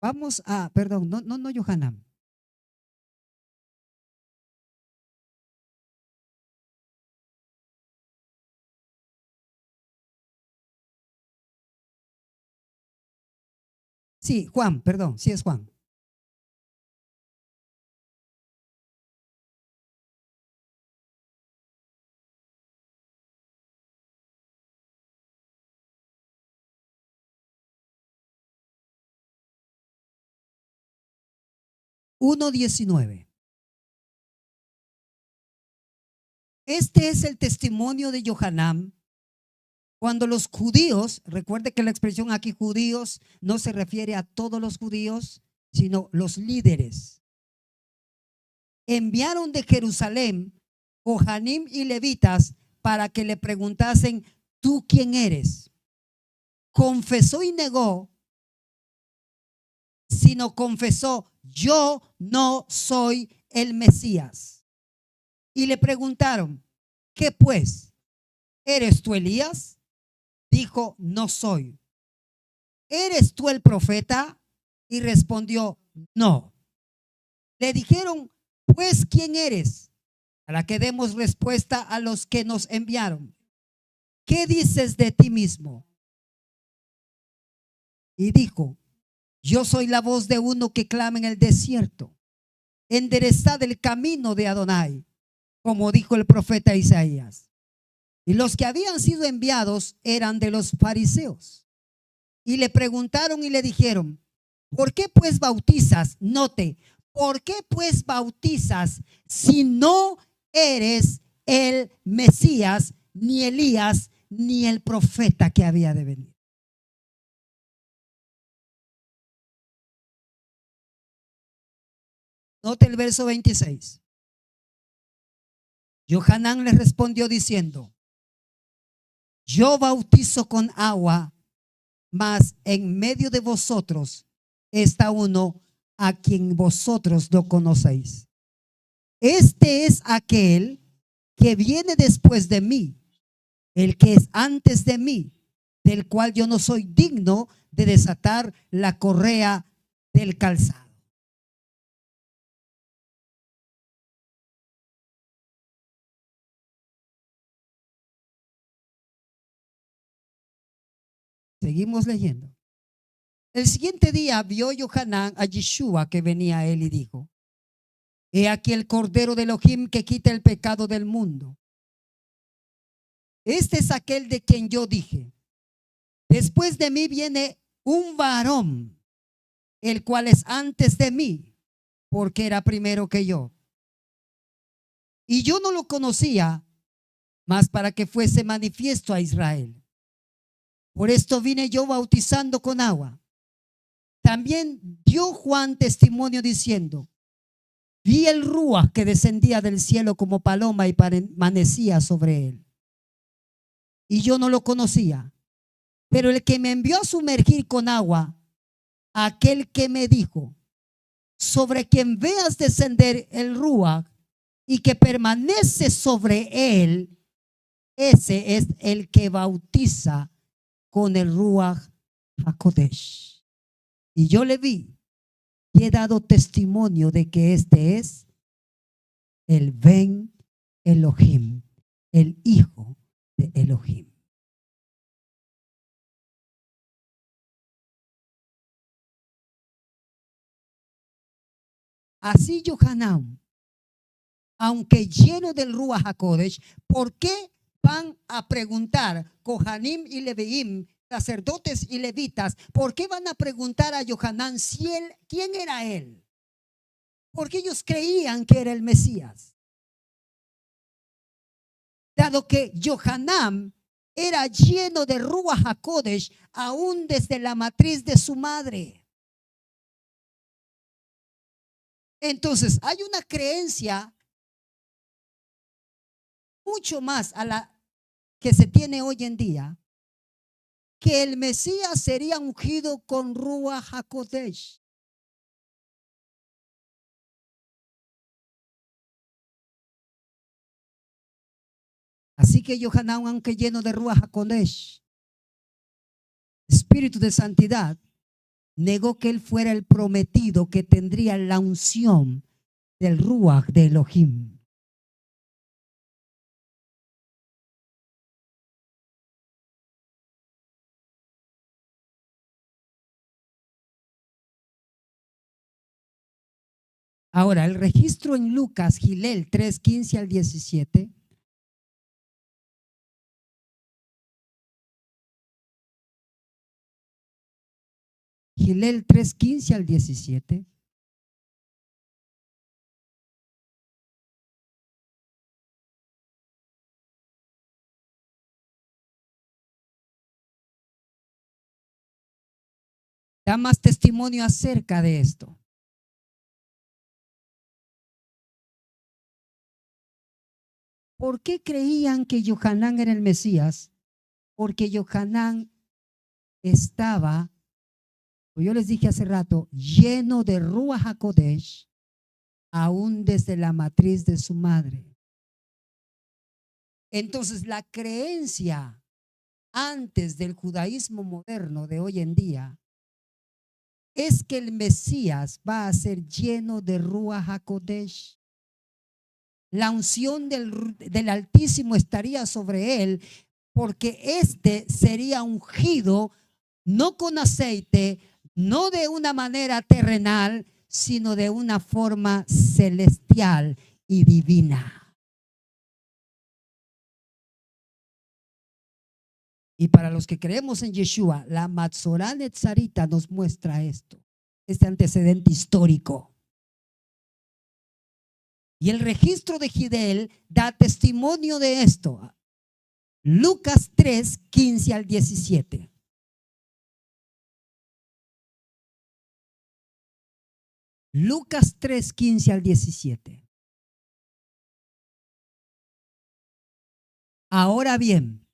Vamos a, perdón, no, Yohanan. Sí, Juan, perdón, sí es Juan. Uno 19. Este es el testimonio de Yohanan. Cuando los judíos, recuerde que la expresión aquí judíos no se refiere a todos los judíos, sino los líderes, enviaron de Jerusalén Johanim y levitas para que le preguntasen, ¿tú quién eres? Confesó y negó, sino confesó, yo no soy el Mesías. Y le preguntaron, ¿qué pues? ¿Eres tú Elías? Dijo, no soy. ¿Eres tú el profeta? Y respondió, no. Le dijeron, pues, ¿quién eres? Para que demos respuesta a los que nos enviaron. ¿Qué dices de ti mismo? Y dijo, yo soy la voz de uno que clama en el desierto. Enderezad el camino de Adonai, como dijo el profeta Isaías. Y los que habían sido enviados eran de los fariseos. Y le preguntaron y le dijeron, ¿por qué pues bautizas? Note, ¿por qué pues bautizas si no eres el Mesías, ni Elías, ni el profeta que había de venir? Note el verso 26. Yohanan le respondió diciendo, yo bautizo con agua, mas en medio de vosotros está uno a quien vosotros no conocéis. Este es aquel que viene después de mí, el que es antes de mí, del cual yo no soy digno de desatar la correa del calzado. Seguimos leyendo. El siguiente día vio Yohanan a Yeshua que venía a él y dijo, he aquí el Cordero de Elohim que quita el pecado del mundo. Este es aquel de quien yo dije, después de mí viene un varón, el cual es antes de mí, porque era primero que yo. Y yo no lo conocía, mas para que fuese manifiesto a Israel. Por esto vine yo bautizando con agua. También dio Juan testimonio diciendo: vi el Ruach que descendía del cielo como paloma y permanecía sobre él. Y yo no lo conocía. Pero el que me envió a sumergir con agua, aquel que me dijo: sobre quien veas descender el Ruach y que permanece sobre él, ese es el que bautiza con el Ruach HaKodesh. Y yo le vi y he dado testimonio de que este es el Ben Elohim, el hijo de Elohim. Así Yohanan, aunque lleno del Ruach HaKodesh, ¿por qué van a preguntar Kohanim y Leviim, sacerdotes y levitas? ¿Por qué van a preguntar a Yohanan si él, quién era él? Porque ellos creían que era el Mesías. Dado que Yohanan era lleno de Ruach HaKodesh aún desde la matriz de su madre. Entonces hay una creencia mucho más a la que se tiene hoy en día, que el Mesías sería ungido con Ruach HaKodesh. Así que Yohanan, aunque lleno de Ruach HaKodesh, espíritu de santidad, negó que él fuera el prometido que tendría la unción del Ruach de Elohim. Ahora, el registro en Lucas, Gilel 3:15 al 17. Gilel 3:15 al 17. Da más testimonio acerca de esto. ¿Por qué creían que Yohanan era el Mesías? Porque Yohanan estaba, yo les dije hace rato, lleno de Ruach HaKodesh, aún desde la matriz de su madre. Entonces, la creencia antes del judaísmo moderno de hoy en día es que el Mesías va a ser lleno de Ruach HaKodesh. La unción del Altísimo estaría sobre él, porque este sería ungido no con aceite, no de una manera terrenal, sino de una forma celestial y divina. Y para los que creemos en Yeshua, la Matzorah Netzarita nos muestra esto, este antecedente histórico. Y el registro de Gidel da testimonio de esto. Lucas 3:15 al 17. Lucas 3:15 al 17. Ahora bien,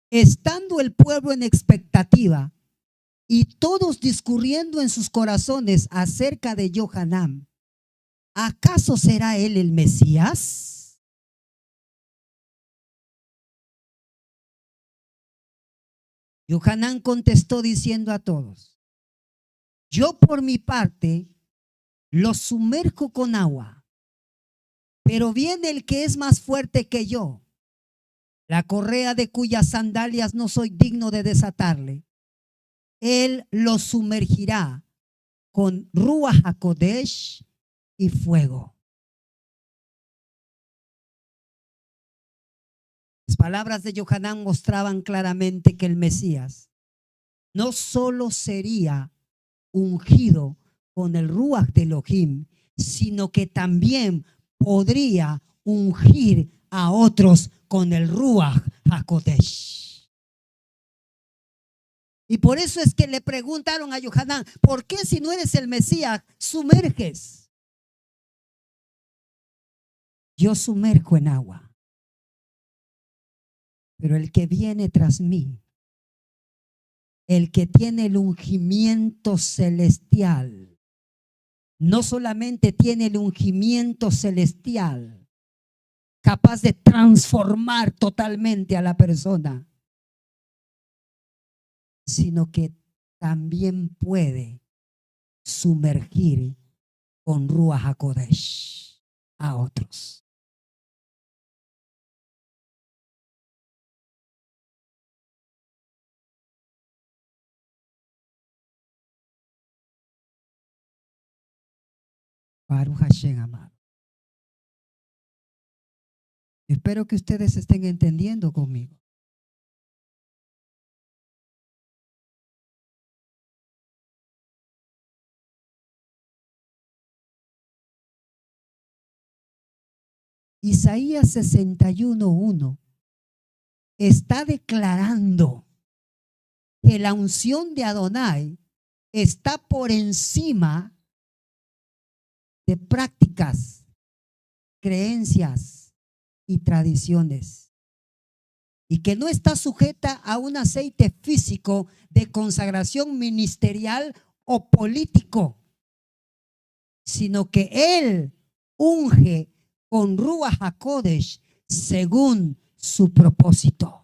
estando el pueblo en expectativa y todos discurriendo en sus corazones acerca de Yohanan, ¿acaso será él el Mesías? Yohanan contestó diciendo a todos: yo por mi parte los sumerjo con agua, pero viene el que es más fuerte que yo, la correa de cuyas sandalias no soy digno de desatarle. Él los sumergirá con Ruach HaKodesh y fuego. palabras de Yohanan mostraban claramente que el Mesías no solo sería ungido con el Ruach de Elohim, sino que también podría ungir a otros con el Ruach HaKodesh. Y por eso es que le preguntaron a Yohanan, ¿por qué si no eres el Mesías sumerges? Yo sumerjo en agua, pero el que viene tras mí, el que tiene el ungimiento celestial, no solamente tiene el ungimiento celestial, capaz de transformar totalmente a la persona, sino que también puede sumergir con Ruach HaKodesh a otros. Baruch Hashem, amado. Espero que ustedes estén entendiendo conmigo. Isaías 61:1 está declarando que la unción de Adonai está por encima de prácticas, creencias y tradiciones, y que no está sujeta a un aceite físico de consagración ministerial o político, sino que Él unge con Ruach HaKodesh según su propósito.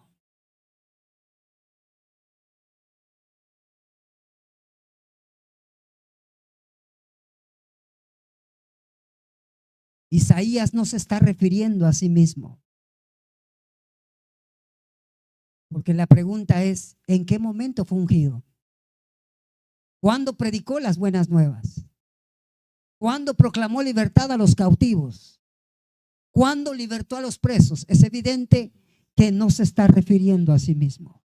Isaías no se está refiriendo a sí mismo, porque la pregunta es, ¿en qué momento fue ungido? ¿Cuándo predicó las buenas nuevas? ¿Cuándo proclamó libertad a los cautivos? ¿Cuándo libertó a los presos? Es evidente que no se está refiriendo a sí mismo.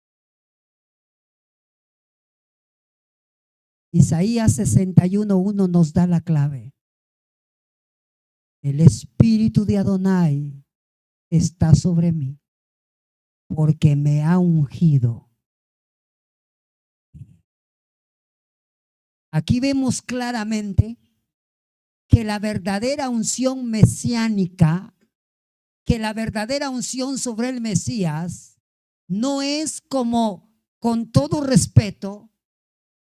Isaías 61:1 nos da la clave. El espíritu de Adonai está sobre mí porque me ha ungido. Aquí vemos claramente que la verdadera unción mesiánica, que la verdadera unción sobre el Mesías no es como, con todo respeto,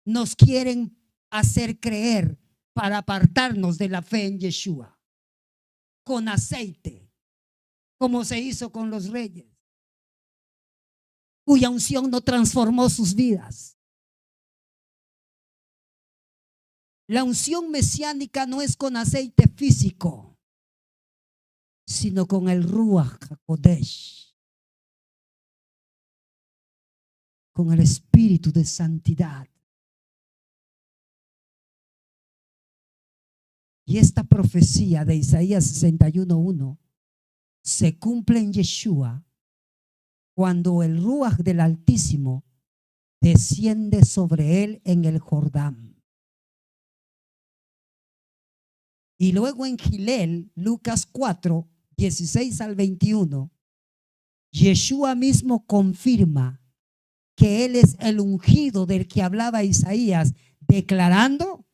nos quieren hacer creer para apartarnos de la fe en Yeshua, con aceite, como se hizo con los reyes, cuya unción no transformó sus vidas. La unción mesiánica no es con aceite físico, sino con el Ruach HaKodesh, con el espíritu de santidad. Y esta profecía de Isaías 61:1 se cumple en Yeshua cuando el Ruach del Altísimo desciende sobre él en el Jordán. Y luego en Gilel, Lucas 4:16-21, Yeshua mismo confirma que él es el ungido del que hablaba Isaías, declarando: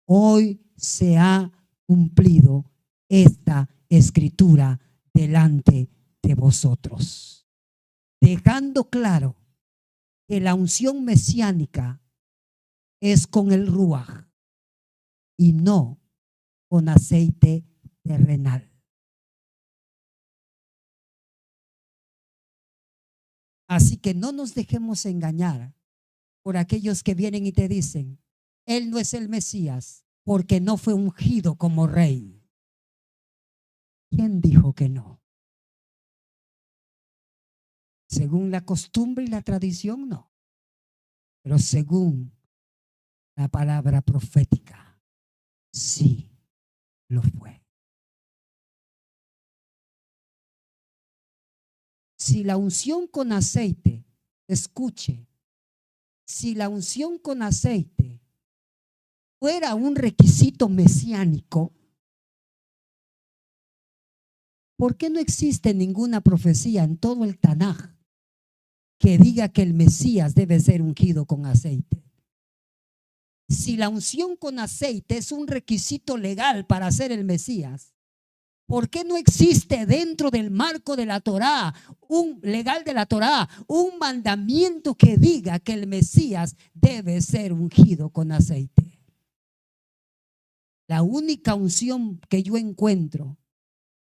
hoy se ha cumplido esta escritura delante de vosotros, dejando claro que la unción mesiánica es con el Ruach y no con aceite terrenal. Así que no nos dejemos engañar por aquellos que vienen y te dicen: él no es el Mesías porque no fue ungido como rey. ¿Quién dijo que no? Según la costumbre y la tradición, no. Pero según la palabra profética, sí lo fue. si la unción con aceite, escuche, si la unción con aceite fuera un requisito mesiánico, ¿por qué no existe ninguna profecía en todo el Tanaj que diga que el Mesías debe ser ungido con aceite? Si la unción con aceite es un requisito legal para ser el Mesías, ¿por qué no existe dentro del marco de la Torá, un legal de la Torá, un mandamiento que diga que el Mesías debe ser ungido con aceite? La única unción que yo encuentro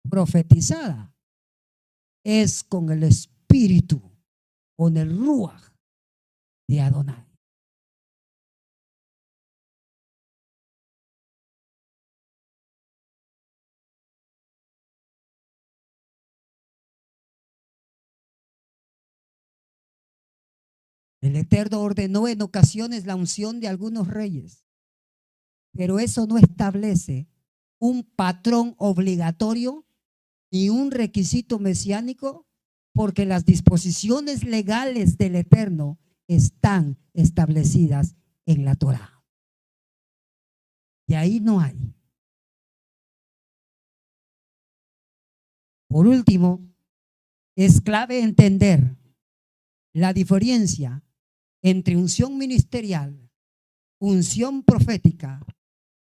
profetizada es con el espíritu, con el ruaj de Adonai. El Eterno ordenó en ocasiones la unción de algunos reyes, pero eso no establece un patrón obligatorio ni un requisito mesiánico, porque las disposiciones legales del Eterno están establecidas en la Torá. Y ahí no hay. Por último, es clave entender la diferencia entre unción ministerial, unción profética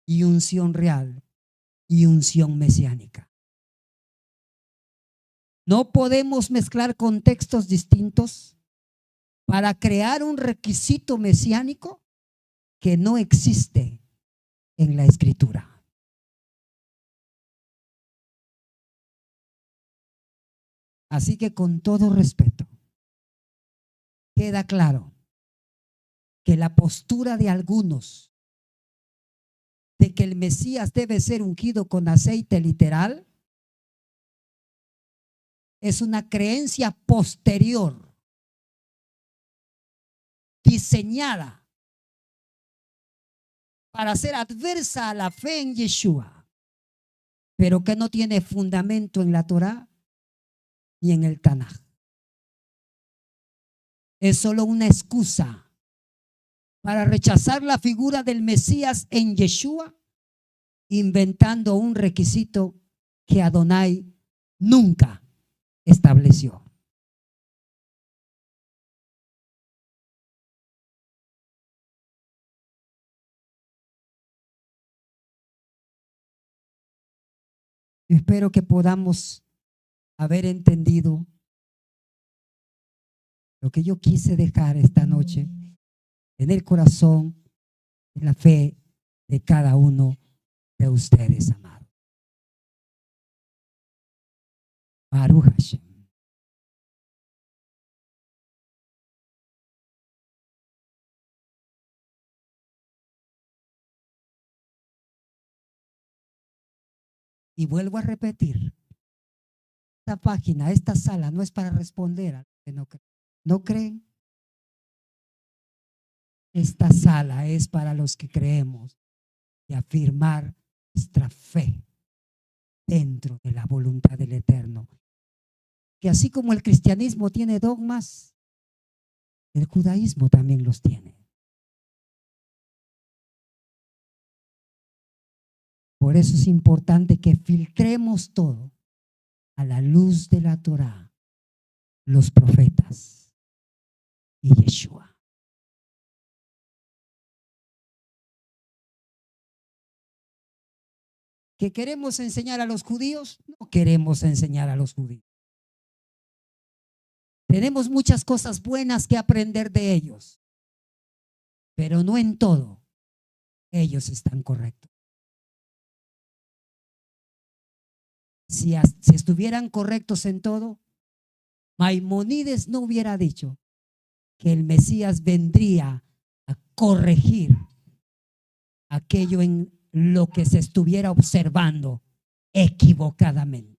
y unción real y unción mesiánica. No podemos mezclar contextos distintos para crear un requisito mesiánico que no existe en la Escritura. Así que con todo respeto, queda claro que la postura de algunos de que el Mesías debe ser ungido con aceite literal es una creencia posterior, diseñada para ser adversa a la fe en Yeshua, pero que no tiene fundamento en la Torá ni en el Tanaj. Es solo una excusa para rechazar la figura del Mesías en Yeshua, inventando un requisito que Adonai nunca estableció. Espero que podamos haber entendido lo que yo quise dejar esta noche en el corazón, en la fe de cada uno de ustedes, amados. Baruch Hashem. Y vuelvo a repetir, esta página, esta sala no es para responder a los que no creen. ¿No creen? Esta sala es para los que creemos y afirmar nuestra fe dentro de la voluntad del Eterno. Que así como el cristianismo tiene dogmas, el judaísmo también los tiene. Por eso es importante que filtremos todo a la luz de la Torá, los profetas y Yeshua. ¿Que queremos enseñar a los judíos? No queremos enseñar a los judíos. Tenemos muchas cosas buenas que aprender de ellos, pero no en todo ellos están correctos. Si estuvieran correctos en todo, Maimónides no hubiera dicho que el Mesías vendría a corregir aquello en lo que se estuviera observando equivocadamente.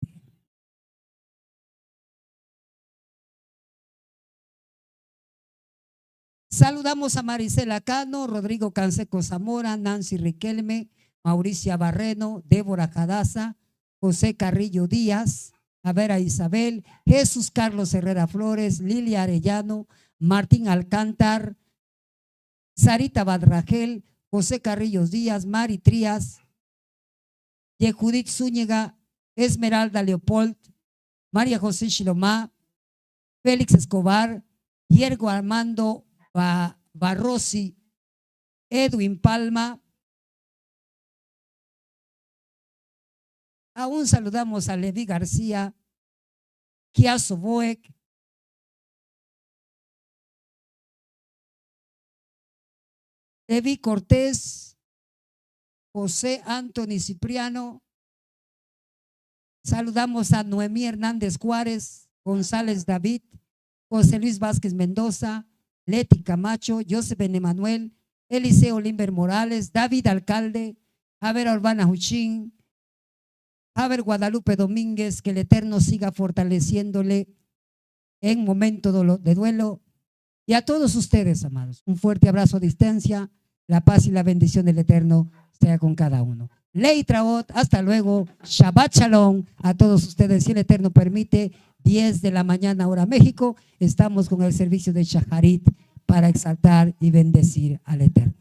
Saludamos a Marisela Cano, Rodrigo Canseco Zamora, Nancy Riquelme, Mauricia Barreno, Débora Cadaza, José Carrillo Díaz, A ver, a Isabel, Jesús Carlos Herrera Flores, Lilia Arellano, Martín Alcántar, Sarita Badragel, José Carrillos Díaz, Mari Trías, Yehudit Zúñiga, Esmeralda Leopold, María José Shilomá, Félix Escobar, Yergo Armando Barrosi, Edwin Palma. Aún saludamos a Levi García, Kiaso Boek, Levi Cortés, José Anthony Cipriano. Saludamos a Noemí Hernández Juárez, González David, José Luis Vázquez Mendoza, Leti Camacho, Joseph Emanuel, Eliseo Limber Morales, David Alcalde, Javier Urbana Huchín, Javier Guadalupe Domínguez, que el Eterno siga fortaleciéndole en momento de duelo. Y a todos ustedes, amados, un fuerte abrazo a distancia. La paz y la bendición del Eterno sea con cada uno. Ley Traot, hasta luego. Shabbat Shalom a todos ustedes. Si el Eterno permite, 10 de la mañana hora México, estamos con el servicio de Shaharit para exaltar y bendecir al Eterno.